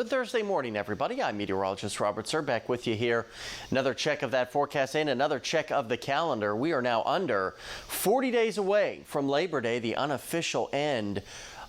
Good Thursday morning, everybody. I'm meteorologist Robert Suhr back with you here. Another check of that forecast and another check of the calendar. We are now under 40 days away from Labor Day, the unofficial end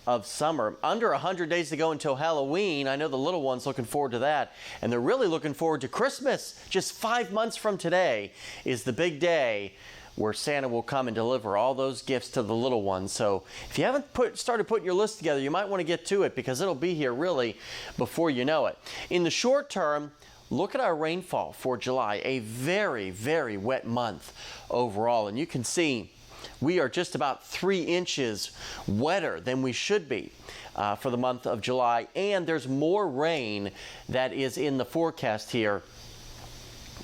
of summer. Under 100 days to go until Halloween. I know the little ones looking forward to that, and they're really looking forward to Christmas. Just 5 months from today is the big day where Santa will come and deliver all those gifts to the little ones. So if you haven't started putting your list together, you might want to get to it because it'll be here really before you know it. In the short term, look at our rainfall for July, a very, very wet month overall. And you can see we are just about 3 inches wetter than we should be for the month of July. And there's more rain that is in the forecast here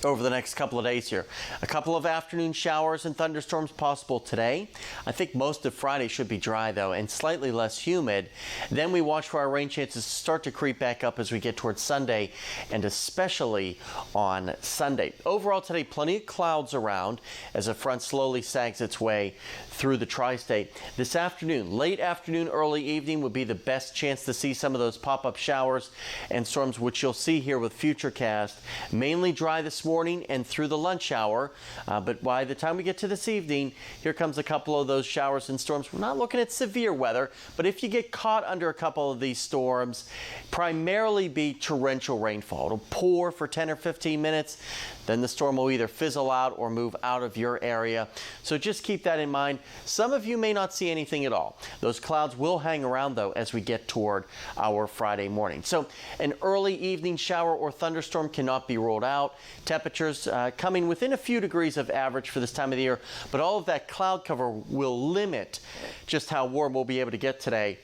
over the next couple of days here. A couple of afternoon showers and thunderstorms possible today. I think most of Friday should be dry though and slightly less humid. Then we watch for our rain chances to start to creep back up as we get towards Sunday and especially on Sunday. Overall today, plenty of clouds around as a front slowly sags its way through the tri-state. This afternoon, late afternoon, early evening would be the best chance to see some of those pop-up showers and storms, which you'll see here with Futurecast. Mainly dry this morning and through the lunch hour, but by the time we get to this evening, here comes a couple of those showers and storms. We're not looking at severe weather, but if you get caught under a couple of these storms, primarily be torrential rainfall. It'll pour for 10 or 15 minutes, then the storm will either fizzle out or move out of your area. So just keep that in mind. Some of you may not see anything at all. Those clouds will hang around though as we get toward our Friday morning. So an early evening shower or thunderstorm cannot be ruled out. Temperatures coming within a few degrees of average for this time of the year, but all of that cloud cover will limit just how warm we'll be able to get today.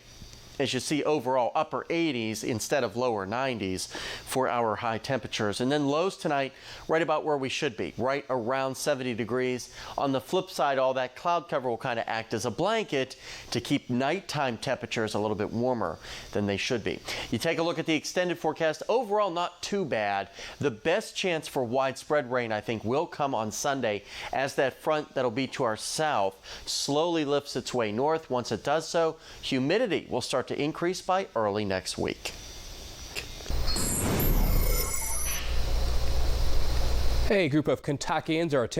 As you see, overall upper 80s instead of lower 90s for our high temperatures. And then lows tonight right about where we should be, right around 70 degrees. On the flip side, all that cloud cover will kind of act as a blanket to keep nighttime temperatures a little bit warmer than they should be. You take a look at the extended forecast. Overall, not too bad. The best chance for widespread rain, I think, will come on Sunday as that front that'll be to our south slowly lifts its way north. Once it does so, humidity will start to increase by early next week. A group of Kentuckians are attempting